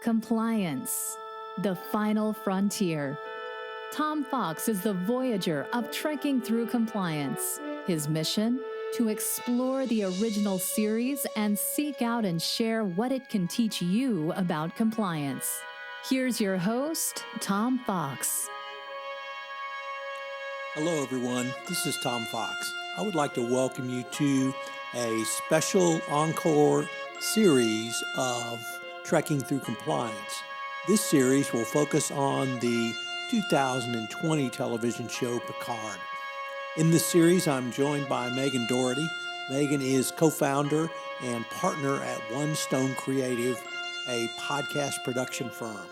Compliance, the final frontier. Tom Fox is the voyager of trekking through compliance. His mission? To explore the original series and seek out and share what it can teach you about compliance. Here's your host, Tom Fox. Hello, everyone. This is Tom Fox. I would like to welcome you to a special encore series of Trekking Through Compliance. This series will focus on the 2020 television show Picard. In this series, I'm joined by Megan Dougherty. Megan is co-founder and partner at One Stone Creative, a podcast production firm.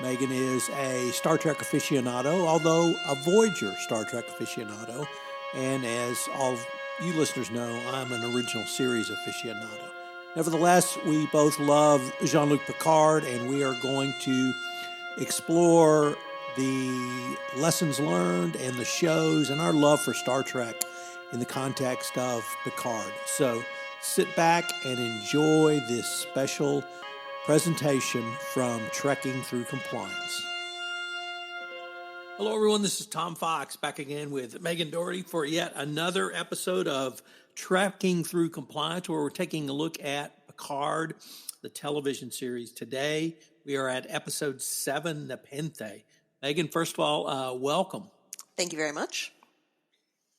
Megan is a Star Trek aficionado, although a Voyager Star Trek aficionado. And as all of you listeners know, I'm an original series aficionado. Nevertheless, we both love Jean-Luc Picard, and we are going to explore the lessons learned and the shows and our love for Star Trek in the context of Picard. So sit back and enjoy this special presentation from Trekking Through Compliance. Hello, everyone. This is Tom Fox back again with Megan Dougherty for yet another episode of Trekking Through Compliance, where we're taking a look at Picard, the television series. Today, we are at episode 7, Nepenthe. Megan, first of all, welcome. Thank you very much.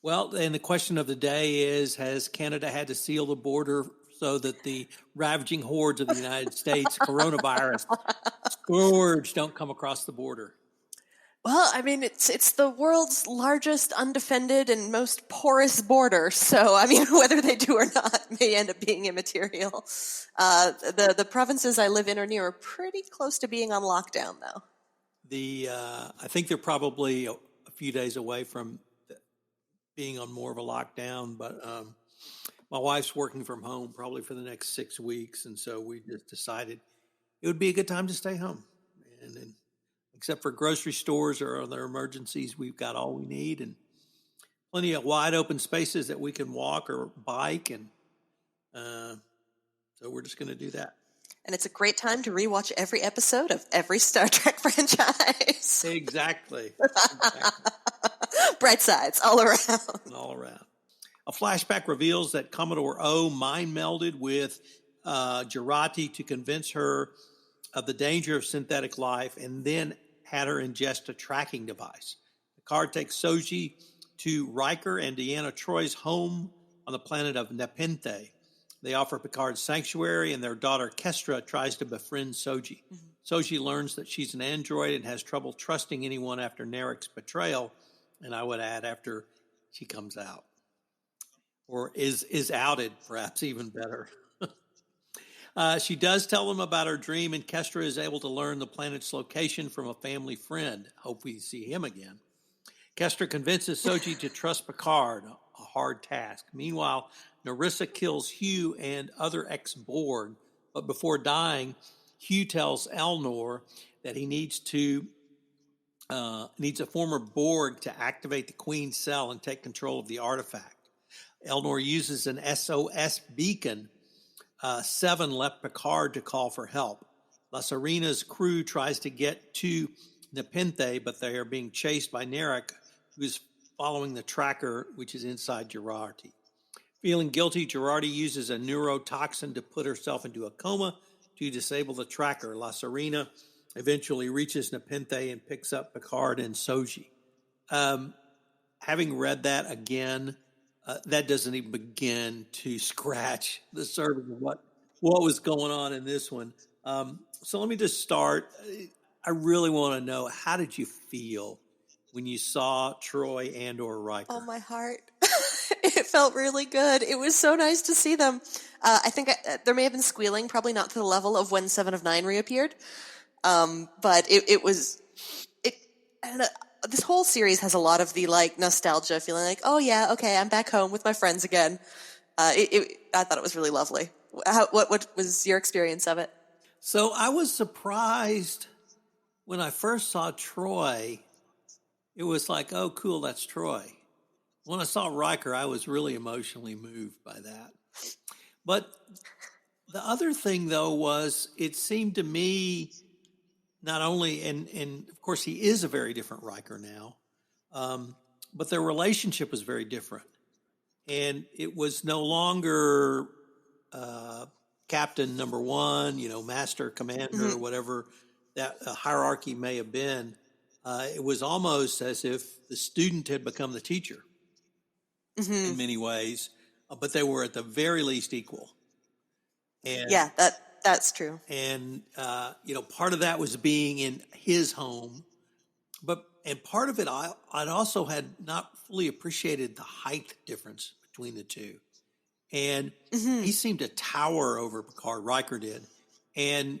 Well, and the question of the day is, has Canada had to seal the border so that the ravaging hordes of the United States coronavirus scourge don't come across the border? Well, I mean, it's the world's largest undefended and most porous border. So, I mean, whether they do or not may end up being immaterial. The provinces I live in or near are pretty close to being on lockdown, though. I think they're probably a few days away from being on more of a lockdown, but my wife's working from home probably for the next 6 weeks, and so we just decided it would be a good time to stay home. And then, except for grocery stores or other emergencies, we've got all we need and plenty of wide open spaces that we can walk or bike, and so we're just going to do that. And it's a great time to rewatch every episode of every Star Trek franchise. Exactly. Bright sides all around. All around. A flashback reveals that Commodore O mind melded with Dougherty to convince her of the danger of synthetic life and then had her ingest a tracking device. Picard takes Soji to Riker and Deanna Troy's home on the planet of Nepenthe. They offer Picard sanctuary, and their daughter Kestra tries to befriend Soji. Mm-hmm. Soji learns that she's an android and has trouble trusting anyone after Narek's betrayal, and I would add after she comes out. Or is outed, perhaps even better. She does tell them about her dream, and Kestra is able to learn the planet's location from a family friend. Hope we see him again. Kestra convinces Soji to trust Picard, a hard task. Meanwhile, Narissa kills Hugh and other ex-Borg, but before dying, Hugh tells Elnor that he needs a former Borg to activate the Queen's cell and take control of the artifact. Elnor uses an SOS beacon. Seven left Picard to call for help. La Serena's crew tries to get to Nepenthe, but they are being chased by Narek, who is following the tracker, which is inside Dougherty. Feeling guilty, Dougherty uses a neurotoxin to put herself into a coma to disable the tracker. La Serena eventually reaches Nepenthe and picks up Picard and Soji. Having read that again, that doesn't even begin to scratch the surface of what was going on in this one. So let me just start. I really want to know, how did you feel when you saw Troy and/or Riker? Oh, my heart. It felt really good. It was so nice to see them. I think there may have been squealing, probably not to the level of when 7 of 9 reappeared. But it was. And this whole series has a lot of the nostalgia, feeling like, oh yeah, okay, I'm back home with my friends again. I thought it was really lovely. What was your experience of it? So I was surprised when I first saw Troy. It was like, oh, cool, that's Troy. When I saw Riker, I was really emotionally moved by that. But The other thing, though, was it seemed to me not only, and of course he is a very different Riker now, but their relationship was very different. And it was no longer Captain number one, Master Commander, or whatever that hierarchy may have been. It was almost as if the student had become the teacher in many ways, but they were at the very least equal. And, yeah, that's true. And, part of that was being in his home. And part of it, I'd also had not fully appreciated the height difference between the two. And he seemed to tower over Picard. Riker did. And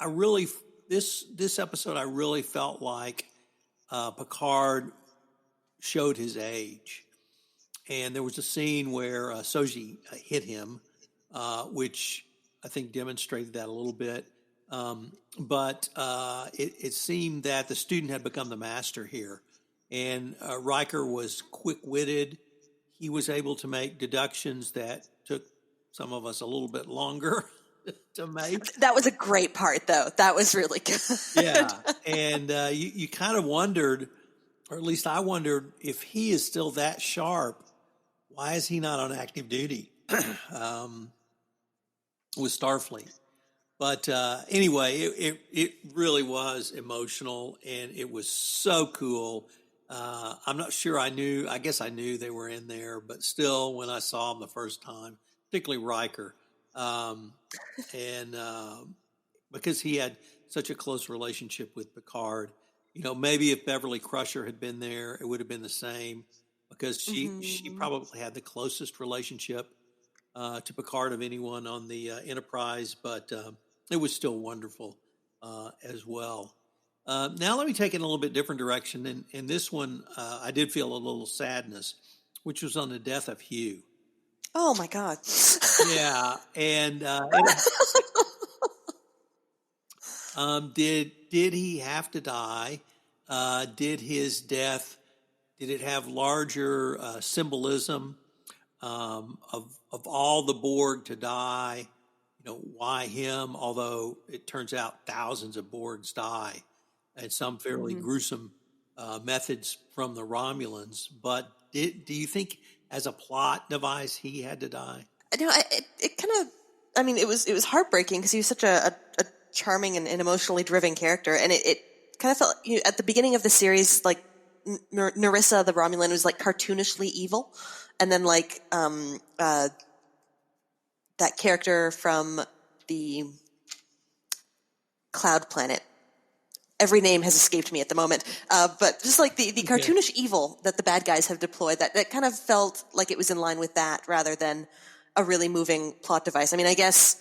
I really, this episode, I really felt like Picard showed his age. And there was a scene where Soji hit him, which I think demonstrated that a little bit. But it seemed that the student had become the master here. And Riker was quick-witted. He was able to make deductions that took some of us a little bit longer to make. That was a great part, though. That was really good. Yeah. And you kind of wondered, or at least I wondered, if he is still that sharp, why is he not on active duty with Starfleet? But anyway, it really was emotional, and it was so cool. I'm not sure I guess I knew they were in there, but still, when I saw them the first time, particularly Riker, and because he had such a close relationship with Picard, maybe if Beverly Crusher had been there, it would have been the same, because she probably had the closest relationship to Picard of anyone on the Enterprise, but it was still wonderful as well. Now let me take it in a little bit different direction. In this one, I did feel a little sadness, which was on the death of Hugh. Oh, my God. Yeah. And did he have to die? Did his death, did it have larger symbolism of all the Borg to die? Why him? Although it turns out thousands of Borgs die, and some fairly gruesome methods from the Romulans. But do you think, as a plot device, he had to die? No, it kind of. I mean, it was heartbreaking because he was such a charming and emotionally driven character, and it kind of felt at the beginning of the series like Narissa the Romulan was like cartoonishly evil, and then like that character from the Cloud Planet. Every name has escaped me at the moment. But just like the cartoonish evil that the bad guys have deployed, that kind of felt like it was in line with that rather than a really moving plot device. I mean, I guess,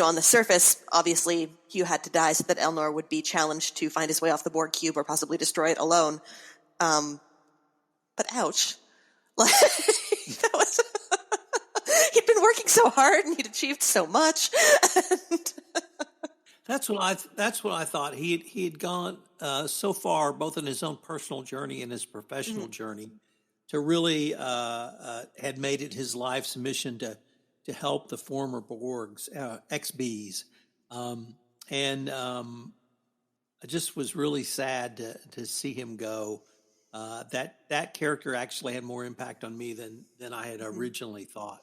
on the surface, obviously, Hugh had to die so that Elnor would be challenged to find his way off the Borg cube or possibly destroy it alone. But ouch. Like, that was... He'd been working so hard and he'd achieved so much. That's what I thought. He had gone so far, both in his own personal journey and his professional journey, to really had made it his life's mission to help the former Borgs, XBs, and I just was really sad to see him go. That character actually had more impact on me than I had originally thought.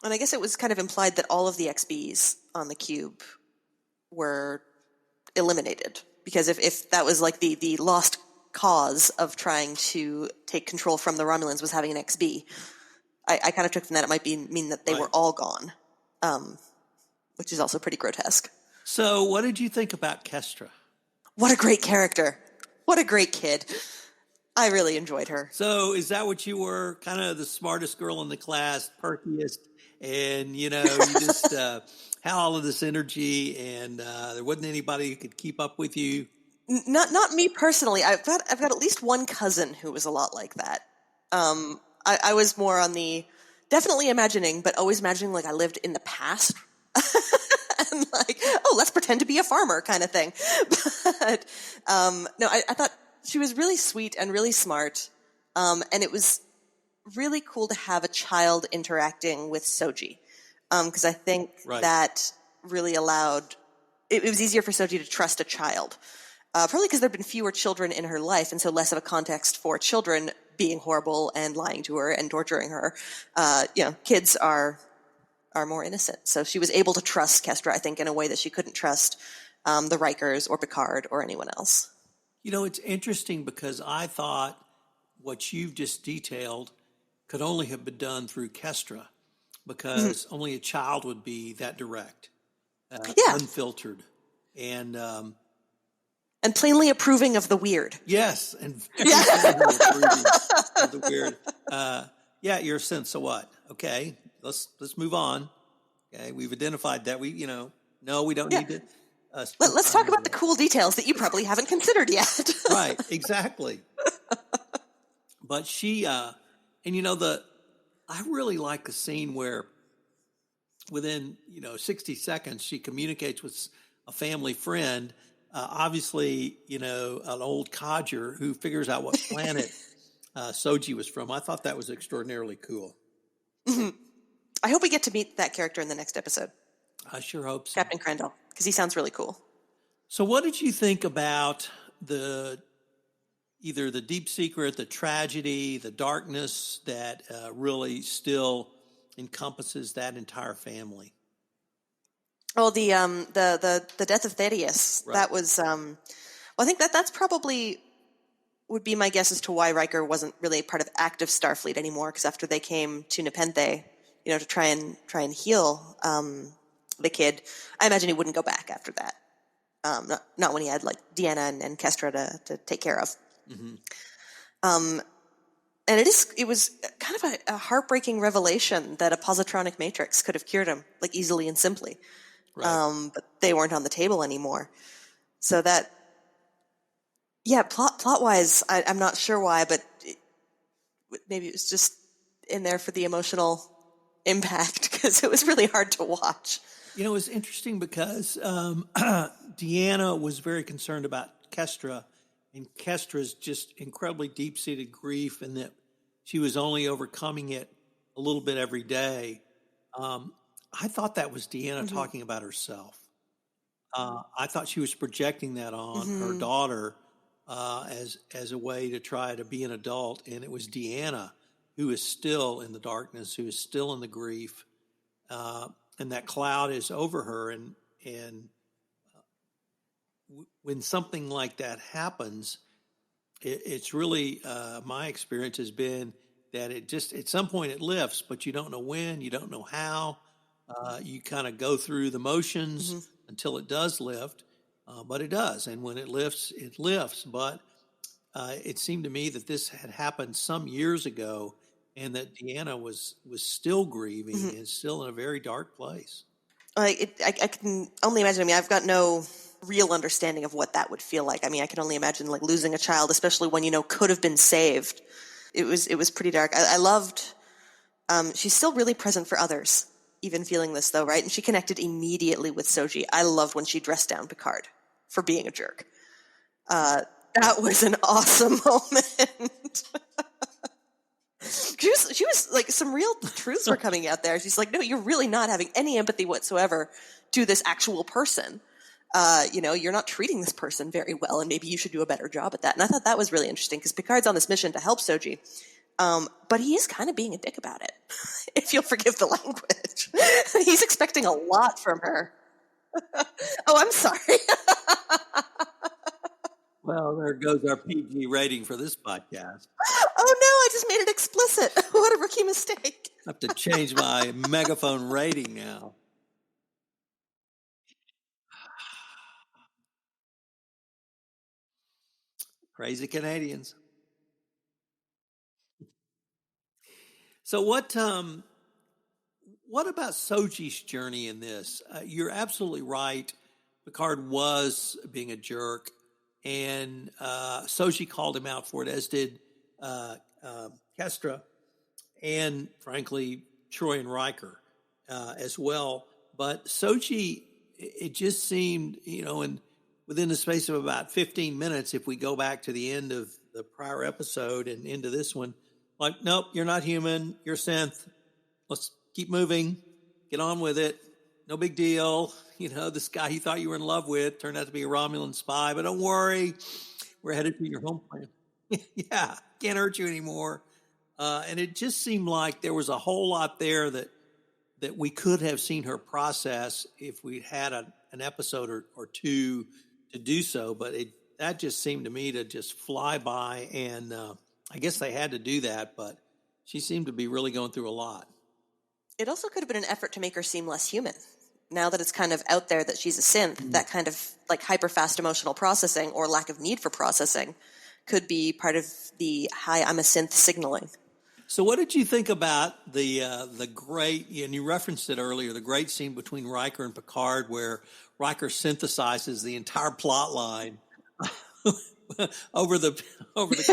And I guess it was kind of implied that all of the XBs on the cube were eliminated, because if that was like the lost cause of trying to take control from the Romulans was having an XB, I kind of took from that it might mean that they were all gone, which is also pretty grotesque. So what did you think about Kestra? What a great character. What a great kid. I really enjoyed her. So is that what you were, kind of the smartest girl in the class, perkiest, and you just had all of this energy, and there wasn't anybody who could keep up with you? Not me personally. I've got at least one cousin who was a lot like that. I was more on the definitely imagining, but always imagining like I lived in the past. And like, oh, let's pretend to be a farmer kind of thing. But no, I thought she was really sweet and really smart. And it was really cool to have a child interacting with Soji. because I think that really allowed it was easier for Soji to trust a child. Probably because there have been fewer children in her life, and so less of a context for children being horrible and lying to her and torturing her. Kids are more innocent. So she was able to trust Kestra, I think, in a way that she couldn't trust the Rikers or Picard or anyone else. It's interesting because I thought what you've just detailed could only have been done through Kestra, because only a child would be that direct, unfiltered, and plainly approving of the weird. Yes, and approving of the weird. You're a sin. So what? Okay, let's move on. Okay, we've identified that we don't need to. Let's talk about the cool details that you probably haven't considered yet. Right, exactly. But she, I really like the scene where within 60 seconds she communicates with a family friend. Obviously, an old codger who figures out what planet Soji was from. I thought that was extraordinarily cool. Mm-hmm. I hope we get to meet that character in the next episode. I sure hope so. Captain Crandall, because he sounds really cool. So what did you think about either the deep secret, the tragedy, the darkness that really still encompasses that entire family? Oh, the death of Thaddeus. Right. That was I think that's probably would be my guess as to why Riker wasn't really part of active Starfleet anymore, because after they came to Nepenthe, to try and heal the kid, I imagine he wouldn't go back after that. Not when he had like Deanna and Kestra to take care of. Mm-hmm. And it was kind of a heartbreaking revelation that a positronic matrix could have cured him like easily and simply. Right. But they weren't on the table anymore. So that, plot wise, I'm not sure why, but maybe it was just in there for the emotional impact, because it was really hard to watch. It was interesting because Deanna was very concerned about Kestra, and Kestra's just incredibly deep-seated grief, and that she was only overcoming it a little bit every day. I thought that was Deanna talking about herself. I thought she was projecting that on her daughter as a way to try to be an adult, and it was Deanna who is still in the darkness, who is still in the grief, and that cloud is over her. And when something like that happens, it's really my experience has been that it just at some point it lifts, but you don't know when, you don't know how. You kind of go through the motions until it does lift, but it does. And when it lifts, it lifts. But it seemed to me that this had happened some years ago, and that Deanna was still grieving and still in a very dark place. I can only imagine. I mean, I've got no real understanding of what that would feel like. I mean, I can only imagine like losing a child, especially when could have been saved. It was pretty dark. I loved. She's still really present for others, even feeling this though, right? And she connected immediately with Soji. I loved when she dressed down Picard for being a jerk. That was an awesome moment. She was like, some real truths were coming out there. She's like, no, you're really not having any empathy whatsoever to this actual person. You're not treating this person very well, and maybe you should do a better job at that. And I thought that was really interesting, because Picard's on this mission to help Soji. But he is kind of being a dick about it, if you'll forgive the language. He's expecting a lot from her. Oh, I'm sorry. Well, there goes our PG rating for this podcast. Oh, no, I just made it explicit. What a rookie mistake. I have to change my megaphone rating now. Crazy Canadians. So what about Soji's journey in this? You're absolutely right. Picard was being a jerk, and Soji called him out for it, as did Kestra, and frankly, Troy and Riker as well. But Soji, it just seemed, within the space of about 15 minutes, if we go back to the end of the prior episode and into this one, like, nope, you're not human, you're synth. Let's keep moving, get on with it. No big deal. This guy you thought you were in love with turned out to be a Romulan spy, but don't worry. We're headed to your home planet. Yeah, can't hurt you anymore. And it just seemed like there was a whole lot there that we could have seen her process if we'd had an episode or two to do so. But that just seemed to me to just fly by. And I guess they had to do that, but she seemed to be really going through a lot. It also could have been an effort to make her seem less human. Now that it's kind of out there that she's a synth, that kind of like hyper-fast emotional processing or lack of need for processing could be part of the "hi, I'm a synth" signaling. So what did you think about the great, and you referenced it earlier, the great scene between Riker and Picard where Riker synthesizes the entire plot line over the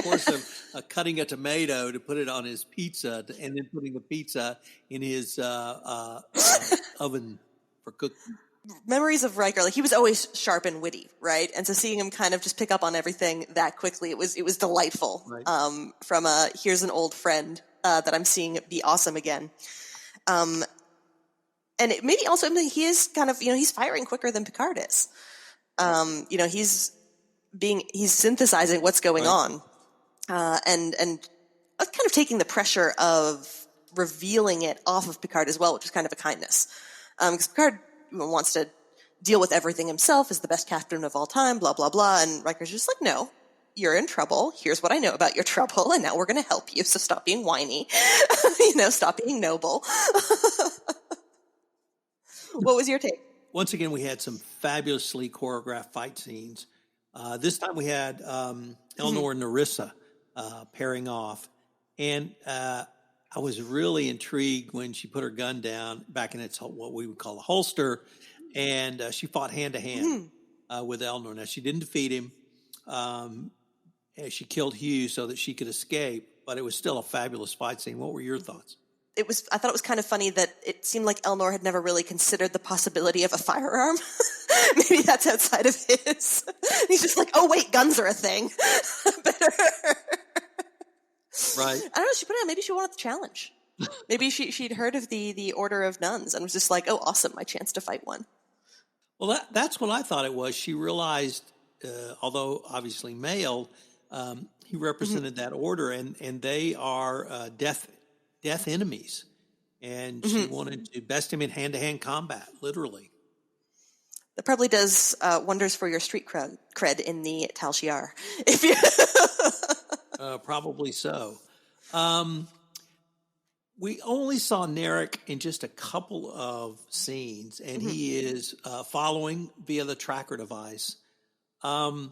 course of cutting a tomato to put it on his pizza and then putting the pizza in his oven for cooking. Memories of Riker, like he was always sharp and witty, right? And so seeing him kind of just pick up on everything that quickly, it was delightful. Right. From here's an old friend that I'm seeing be awesome again. And it maybe also he is kind of he's firing quicker than Picard is. He's synthesizing what's going on, and kind of taking the pressure of revealing it off of Picard as well, which is kind of a kindness. Because Picard wants to deal with everything himself, is the best captain of all time, blah, blah, blah. And Riker's just like, no, you're in trouble. Here's what I know about your trouble. And now we're going to help you. So stop being whiny, stop being noble. What was your take? Once again, we had some fabulously choreographed fight scenes. This time we had Elnor and Narissa pairing off. And I was really intrigued when she put her gun down back in its what we would call a holster, and she fought hand to hand with Elnor. Now she didn't defeat him. She killed Hugh so that she could escape, but it was still a fabulous fight scene. What were your thoughts? I thought it was kind of funny that it seemed like Elnor had never really considered the possibility of a firearm. Maybe that's outside of his. He's just like, oh wait, guns are a thing. Right. I don't know. She put it out. Maybe she wanted the challenge. Maybe she'd heard of the Order of Nuns and was just like, oh, awesome, my chance to fight one. Well, that's what I thought it was. She realized, although obviously male, he represented that order, and they are death enemies. And she wanted to best him in hand-to-hand combat, literally. That probably does wonders for your street cred in the Tal Shiar. If you... Probably so. We only saw Narek in just a couple of scenes, and he is following via the tracker device. I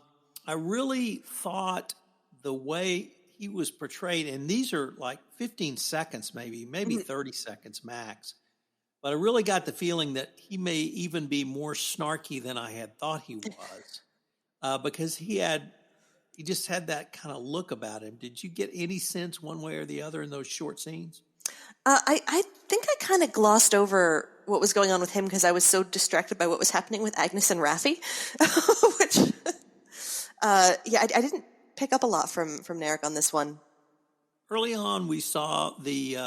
really thought the way he was portrayed, and these are like 15 seconds maybe 30 seconds max, but I really got the feeling that he may even be more snarky than I had thought he was, because he just had that kind of look about him. Did you get any sense one way or the other in those short scenes? I think I kind of glossed over what was going on with him because I was so distracted by what was happening with Agnes and Raffi, which, I didn't pick up a lot from Narek on this one. Early on, we saw the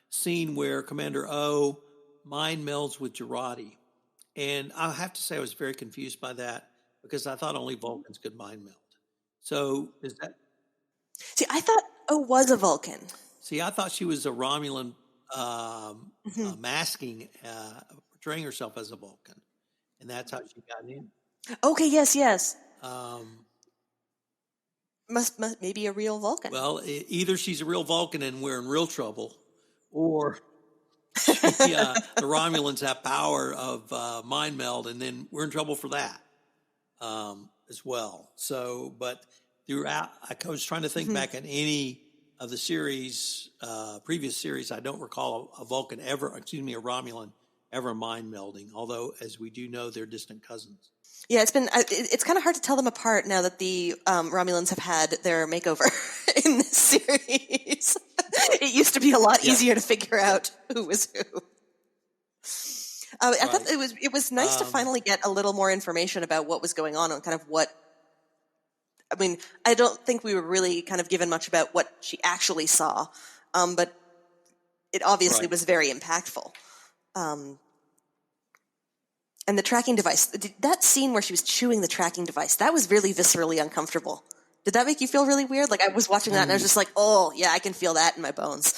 scene where Commander O mind melds with Dougherty. And I have to say I was very confused by that because I thought only Vulcans could mind meld. So is that... See, I thought O was a Vulcan. See, I thought she was a Romulan masking, portraying herself as a Vulcan. And that's how she got in. Okay, yes. Must maybe a real Vulcan. Well, either she's a real Vulcan and we're in real trouble, or the Romulans have power of mind meld, and then we're in trouble for that as well. So, but throughout, I was trying to think back at any of the series, previous series, I don't recall a Romulan ever mind melding, although, as we do know, they're distant cousins. Yeah, it's kind of hard to tell them apart now that the Romulans have had their makeover in this series. It used to be a lot easier to figure out who was who. I thought it was nice to finally get a little more information about what was going on and kind of what. I mean, I don't think we were really kind of given much about what she actually saw, but it obviously was very impactful. And the tracking device, that scene where she was chewing the tracking device, that was really viscerally uncomfortable. Did that make you feel really weird? Like, I was watching that and I was just like, oh, yeah, I can feel that in my bones.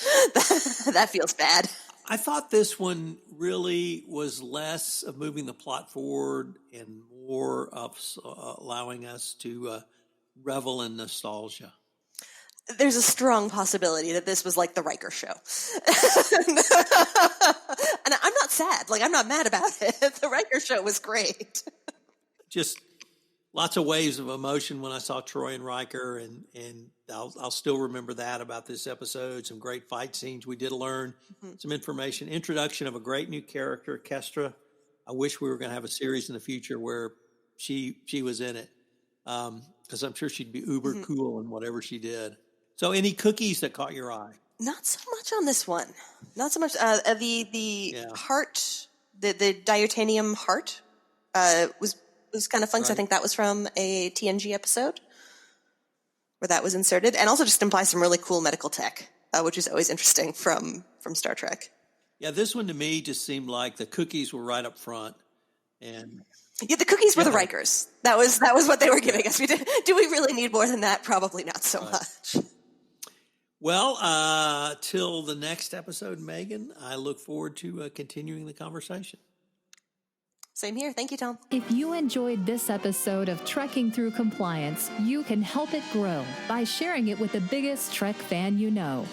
That feels bad. I thought this one really was less of moving the plot forward and more of allowing us to revel in nostalgia. There's a strong possibility that this was like the Riker show. And I'm not sad. Like, I'm not mad about it. The Riker show was great. Just lots of waves of emotion when I saw Troy and Riker, and I'll still remember that about this episode. Some great fight scenes. We did learn some information. Introduction of a great new character, Kestra. I wish we were going to have a series in the future where she was in it, because I'm sure she'd be uber cool in whatever she did. So, any cookies that caught your eye? Not so much on this one. Not so much. The heart, the diatonium heart, was kind of fun. Right. So I think that was from a TNG episode where that was inserted, and also just implies some really cool medical tech, which is always interesting from Star Trek. Yeah, this one to me just seemed like the cookies were right up front, and yeah, the cookies were the Rikers. That was what they were giving us. Do we really need more than that? Probably not so much. Well, till the next episode, Megan, I look forward to continuing the conversation. Same here. Thank you, Tom. If you enjoyed this episode of Trekking Through Compliance, you can help it grow by sharing it with the biggest Trek fan you know.